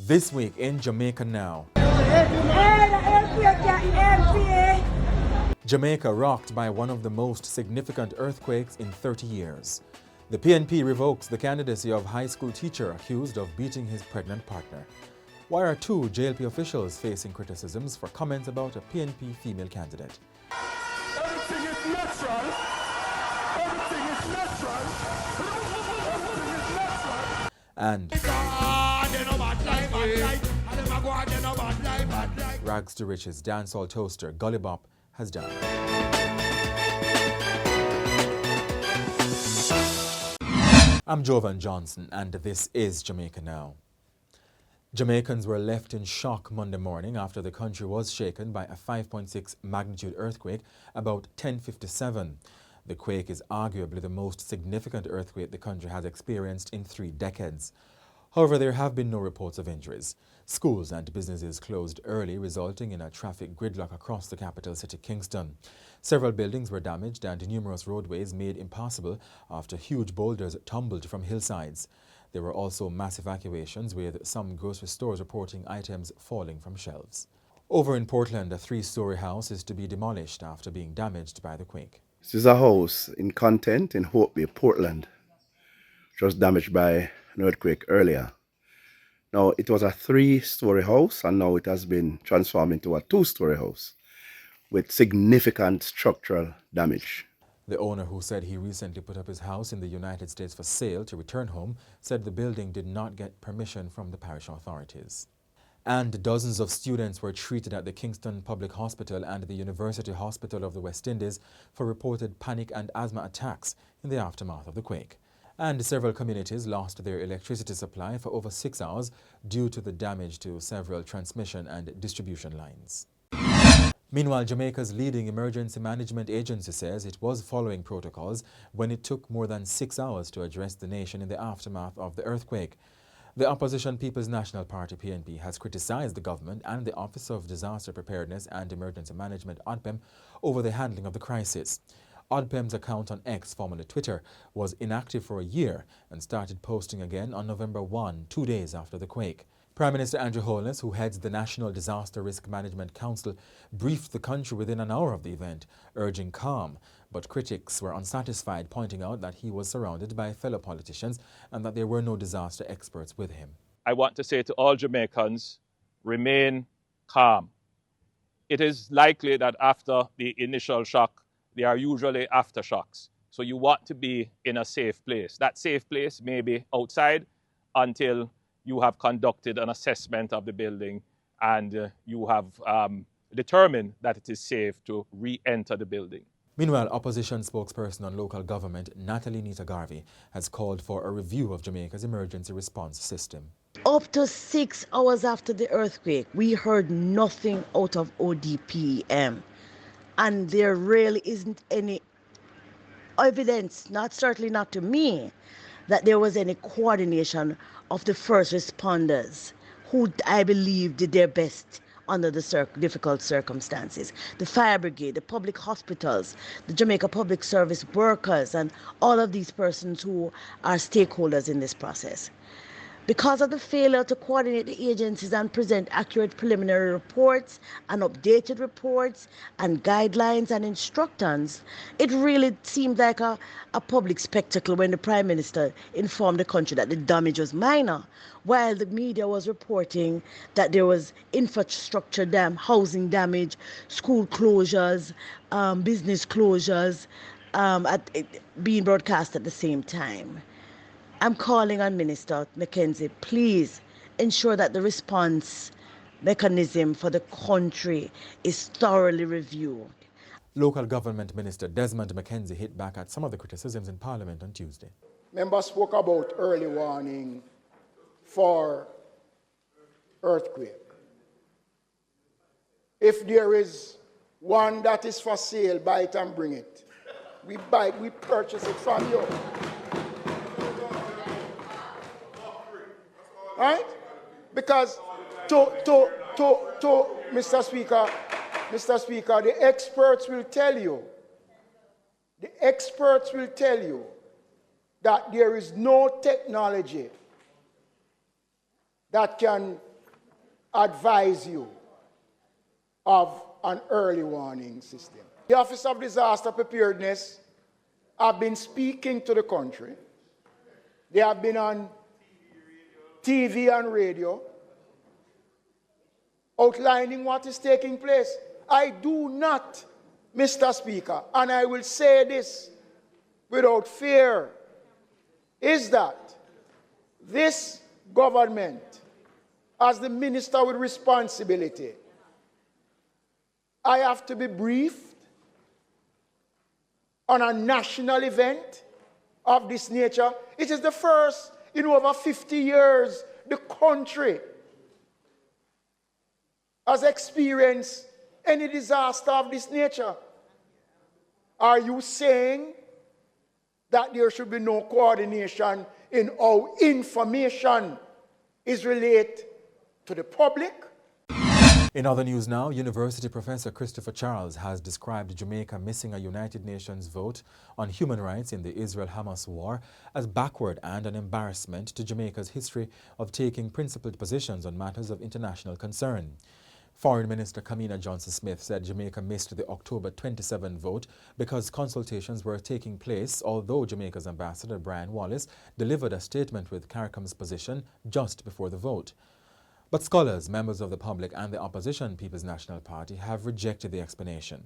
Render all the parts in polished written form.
This week in Jamaica Now. Jamaica rocked by one of the most significant earthquakes in 30 years. The PNP revokes the candidacy of high school teacher accused of beating his pregnant partner. Why are two JLP officials facing criticisms for comments about a PNP female candidate? Everything is natural. Everything is natural. Everything is natural. And rags to riches dancehall toaster Gully has died. I'm Jovan Johnson, and this is Jamaica Now. Jamaicans were left in shock Monday morning after the country was shaken by a 5.6 magnitude earthquake about 10:57. The quake is arguably the most significant earthquake the country has experienced in 3 decades. However, there have been no reports of injuries. Schools and businesses closed early, resulting in a traffic gridlock across the capital city, Kingston. Several buildings were damaged and numerous roadways made impassable after huge boulders tumbled from hillsides. There were also mass evacuations, with some grocery stores reporting items falling from shelves. Over in Portland, a 3-story house is to be demolished after being damaged by the quake. This is a house in Content in Hope Bay, Portland, which was damaged by an earthquake earlier. Now, it was a 3-story house, and now it has been transformed into a 2-story house with significant structural damage. The owner, who said he recently put up his house in the United States for sale to return home, said the building did not get permission from the parish authorities. And dozens of students were treated at the Kingston Public Hospital and the University Hospital of the West Indies for reported panic and asthma attacks in the aftermath of the quake. And several communities lost their electricity supply for over 6 hours due to the damage to several transmission and distribution lines. Meanwhile, Jamaica's leading emergency management agency says it was following protocols when it took more than 6 hours to address the nation in the aftermath of the earthquake. The opposition People's National Party, PNP, has criticized the government and the Office of Disaster Preparedness and Emergency Management, ODPEM, over the handling of the crisis. ODPEM's account on X, formerly Twitter, was inactive for a year and started posting again on November 1, 2 days after the quake. Prime Minister Andrew Holness, who heads the National Disaster Risk Management Council, briefed the country within an hour of the event, urging calm, but critics were unsatisfied, pointing out that he was surrounded by fellow politicians and that there were no disaster experts with him. I want to say to all Jamaicans, remain calm. It is likely that after the initial shock, there are usually aftershocks. So you want to be in a safe place. That safe place may be outside until you have conducted an assessment of the building and you have determined that it is safe to re-enter the building. Meanwhile, opposition spokesperson on local government, Natalie Nita Garvey, has called for a review of Jamaica's emergency response system. Up to 6 hours after the earthquake, we heard nothing out of ODPM. And there really isn't any evidence, certainly not to me, that there was any coordination of the first responders, who I believe did their best under the difficult circumstances. The fire brigade, the public hospitals, the Jamaica Public Service workers, and all of these persons who are stakeholders in this process. Because of the failure to coordinate the agencies and present accurate preliminary reports and updated reports and guidelines and instructions, it really seemed like a public spectacle when the Prime Minister informed the country that the damage was minor, while the media was reporting that there was infrastructure housing damage, school closures, business closures being broadcast at the same time. I'm calling on Minister Mackenzie, please ensure that the response mechanism for the country is thoroughly reviewed. Local Government Minister Desmond Mackenzie hit back at some of the criticisms in Parliament on Tuesday. Members spoke about early warning for earthquake. If there is one that is for sale, buy it and bring it. We purchase it from you. Right? Because to Mr. Speaker, the experts will tell you that there is no technology that can advise you of an early warning system. The Office of Disaster Preparedness have been speaking to the country. They have been on TV and radio outlining what is taking place. I do not, Mr. Speaker, and I will say this without fear, is that this government, as the minister with responsibility, I have to be briefed on a national event of this nature. It is the first in over 50 years the country has experienced any disaster of this nature. Are you saying that there should be no coordination in how information is relayed to the public? In other news now, University Professor Christopher Charles has described Jamaica missing a United Nations vote on human rights in the Israel-Hamas war as backward and an embarrassment to Jamaica's history of taking principled positions on matters of international concern. Foreign Minister Kamina Johnson-Smith said Jamaica missed the October 27 vote because consultations were taking place, although Jamaica's Ambassador Brian Wallace delivered a statement with CARICOM's position just before the vote. But scholars, members of the public and the opposition People's National Party have rejected the explanation.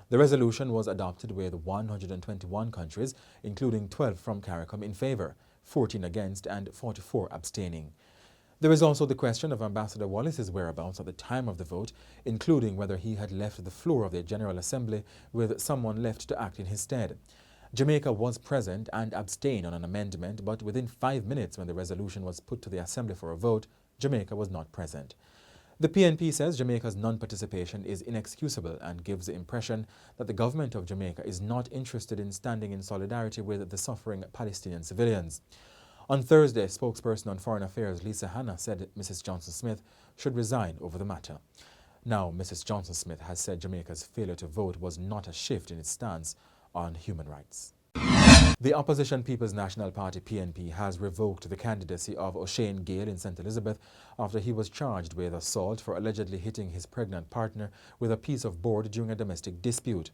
The resolution was adopted with 121 countries, including 12 from CARICOM in favour, 14 against and 44 abstaining. There is also the question of Ambassador Wallace's whereabouts at the time of the vote, including whether he had left the floor of the General Assembly with someone left to act in his stead. Jamaica was present and abstained on an amendment, but within 5 minutes when the resolution was put to the Assembly for a vote, Jamaica was not present. The PNP says Jamaica's non-participation is inexcusable and gives the impression that the government of Jamaica is not interested in standing in solidarity with the suffering Palestinian civilians. On Thursday, spokesperson on Foreign Affairs Lisa Hanna said Mrs. Johnson-Smith should resign over the matter. Now, Mrs. Johnson-Smith has said Jamaica's failure to vote was not a shift in its stance on human rights. The opposition People's National Party PNP has revoked the candidacy of O'Shane Gale in St. Elizabeth after he was charged with assault for allegedly hitting his pregnant partner with a piece of board during a domestic dispute.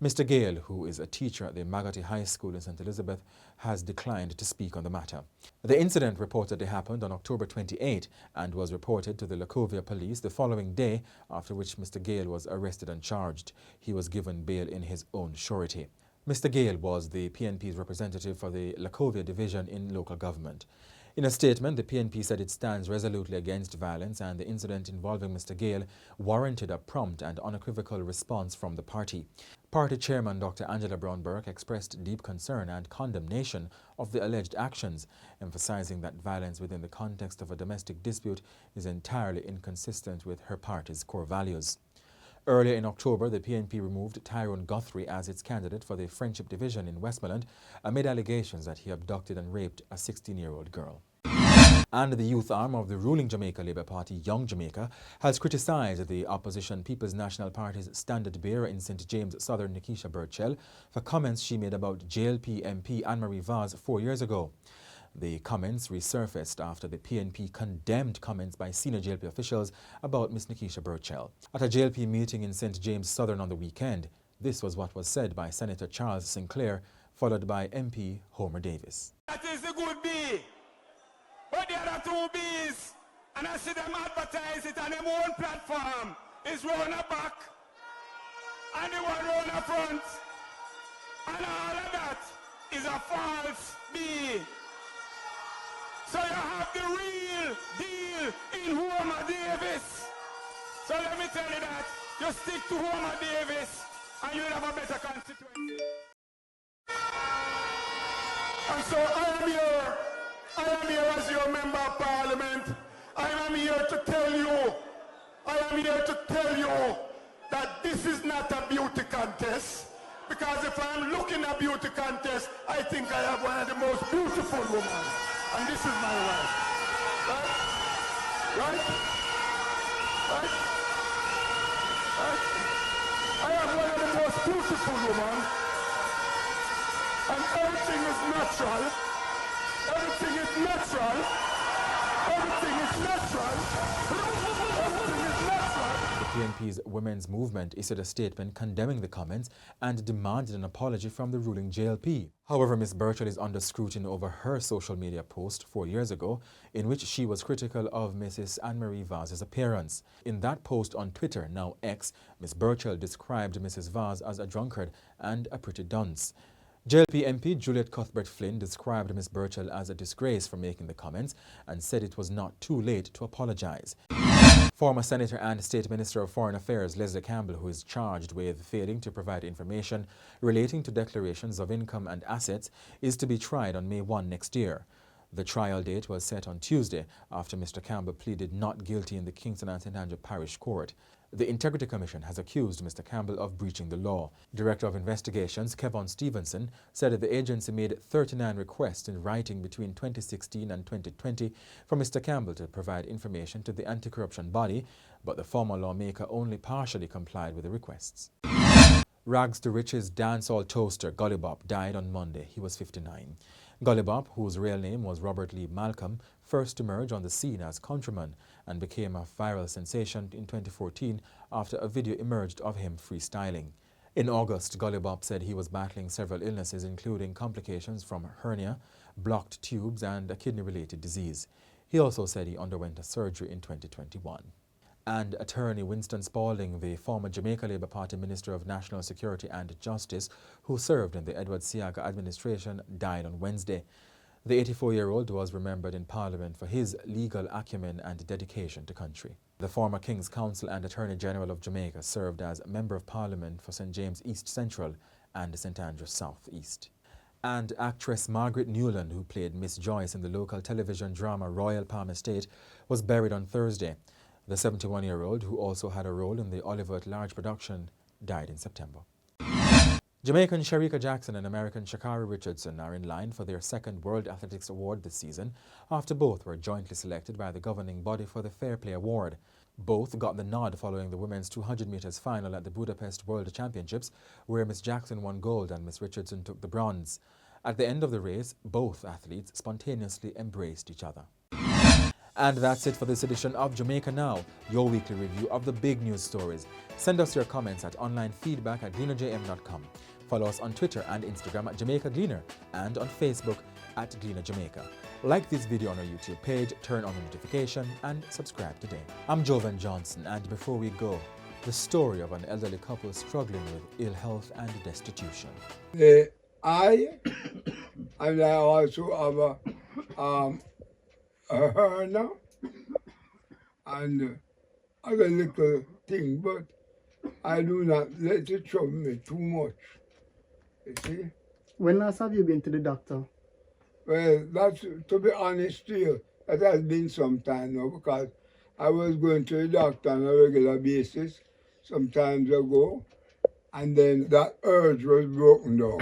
Mr. Gale, who is a teacher at the Magati High School in St. Elizabeth, has declined to speak on the matter. The incident reportedly happened on October 28 and was reported to the Lacovia police the following day, after which Mr. Gale was arrested and charged. He was given bail in his own surety. Mr. Gale was the PNP's representative for the Lacovia division in local government. In a statement, the PNP said it stands resolutely against violence and the incident involving Mr. Gale warranted a prompt and unequivocal response from the party. Party chairman Dr. Angela Brown-Burke expressed deep concern and condemnation of the alleged actions, emphasizing that violence within the context of a domestic dispute is entirely inconsistent with her party's core values. Earlier in October, the PNP removed Tyrone Guthrie as its candidate for the Friendship Division in Westmoreland amid allegations that he abducted and raped a 16-year-old girl. And the youth arm of the ruling Jamaica Labour Party, Young Jamaica, has criticised the opposition People's National Party's standard-bearer in St. James Southern, Nikisha Burchell, for comments she made about JLP MP Anne-Marie Vaz 4 years ago. The comments resurfaced after the PNP condemned comments by senior JLP officials about Ms. Nikisha Burchell. At a JLP meeting in St. James Southern on the weekend, this was what was said by Senator Charles Sinclair, followed by MP Homer Davis. That is the good bee. But the other two bees, and I see them advertise it on their own platform, is round the back, and the one round the front. And all of that is a false bee. So you have the real deal in Homer Davis. So let me tell you that. You stick to Homer Davis and you'll have a better constituency. And so I am here as your member of parliament. I am here to tell you that this is not a beauty contest. Because if I'm looking at beauty contest, I think I have one of the most beautiful women. And this is my wife. Right? I have one of the most beautiful women. And everything is natural. Everything is natural. Everything is natural. PNP's women's movement issued a statement condemning the comments and demanded an apology from the ruling JLP. However, Ms. Burchell is under scrutiny over her social media post 4 years ago in which she was critical of Mrs. Anne-Marie Vaz's appearance. In that post on Twitter, now X, Ms. Burchell described Mrs. Vaz as a drunkard and a pretty dunce. JLP MP Juliet Cuthbert Flynn described Ms. Burchell as a disgrace for making the comments and said it was not too late to apologize. Former Senator and State Minister of Foreign Affairs Leslie Campbell, who is charged with failing to provide information relating to declarations of income and assets, is to be tried on May 1 next year. The trial date was set on Tuesday after Mr. Campbell pleaded not guilty in the Kingston and St. Andrew Parish Court. The Integrity Commission has accused Mr. Campbell of breaching the law. Director of Investigations Kevon Stevenson said that the agency made 39 requests in writing between 2016 and 2020 for Mr. Campbell to provide information to the anti-corruption body, but the former lawmaker only partially complied with the requests. Rags to riches dancehall toaster Gully died on Monday. He was 59. Gully, whose real name was Robert Lee Malcolm, first emerged on the scene as Countryman and became a viral sensation in 2014 after a video emerged of him freestyling. In August, Gully said he was battling several illnesses including complications from hernia, blocked tubes and a kidney-related disease. He also said he underwent a surgery in 2021. And attorney Winston Spalding, the former Jamaica Labour Party Minister of National Security and Justice, who served in the Edward Seaga administration, died on Wednesday. The 84-year-old was remembered in Parliament for his legal acumen and dedication to country. The former King's Counsel and Attorney General of Jamaica served as Member of Parliament for St. James East Central and St. Andrews South East. And actress Margaret Newland, who played Miss Joyce in the local television drama Royal Palm Estate, was buried on Thursday. The 71-year-old, who also had a role in the Oliver at Large production, died in September. Jamaican Sharika Jackson and American Sha'Carri Richardson are in line for their second World Athletics Award this season after both were jointly selected by the governing body for the Fair Play Award. Both got the nod following the women's 200 metres final at the Budapest World Championships, where Miss Jackson won gold and Miss Richardson took the bronze. At the end of the race, both athletes spontaneously embraced each other. And that's it for this edition of Jamaica Now, your weekly review of the big news stories. Send us your comments at onlinefeedback@gleanerjm.com. Follow us on Twitter and Instagram at Jamaica Gleaner and on Facebook at Gleaner Jamaica. Like this video on our YouTube page, turn on the notification and subscribe today. I'm Jovan Johnson, and before we go, the story of an elderly couple struggling with ill health and destitution. I also have a hernia and other little thing, but I do not let it trouble me too much. You see? When last have you been to the doctor? Well, that's, to be honest to you, that has been some time now, because I was going to the doctor on a regular basis some times ago, and then that urge was broken down.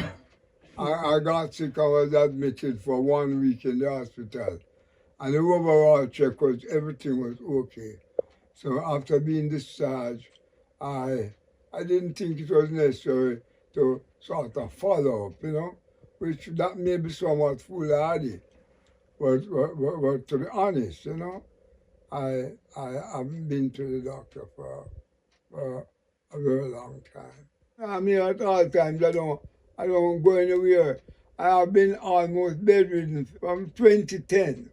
I got sick, I was admitted for 1 week in the hospital, and the overall check was, everything was okay. So after being discharged, I didn't think it was necessary to sort of follow up, you know, which that may be somewhat foolhardy. But to be honest, you know, I haven't been to the doctor for a very long time. I mean, at all times, I don't go anywhere. I have been almost bedridden from 2010.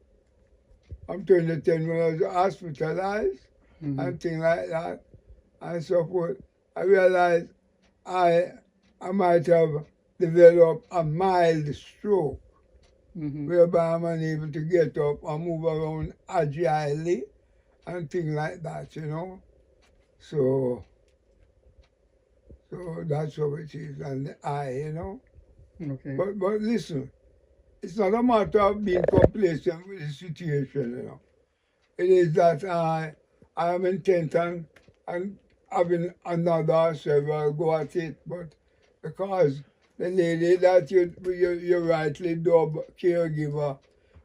From 2010 when I was hospitalized and things like that and so forth. I realized I might have developed a mild stroke, whereby I'm unable to get up and move around agilely and things like that, you know. So that's how it is, and you know. Okay. But listen, it's not a matter of being complacent with the situation, you know. It is that I am intent on having another several go at it, but because the lady that you rightly dubbed caregiver,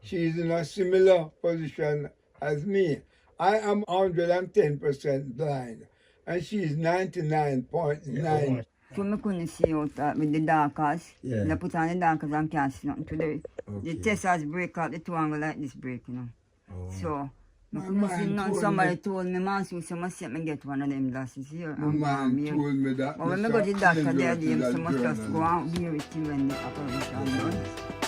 she's in a similar position as me. I am 110% blind, and she's 99.9. So I couldn't see out with the darkers. Yeah. I put on the darkers and can't see nothing today. Okay. The testers break out the two angle like this break, you know. Oh. So My couldn't see man none. told Somebody me, told me, man, so I must see me get one of them glasses here. my man told me that. But when I Mr. go to the doctor, Angel they to that must just journal. go out here with him when the operation done.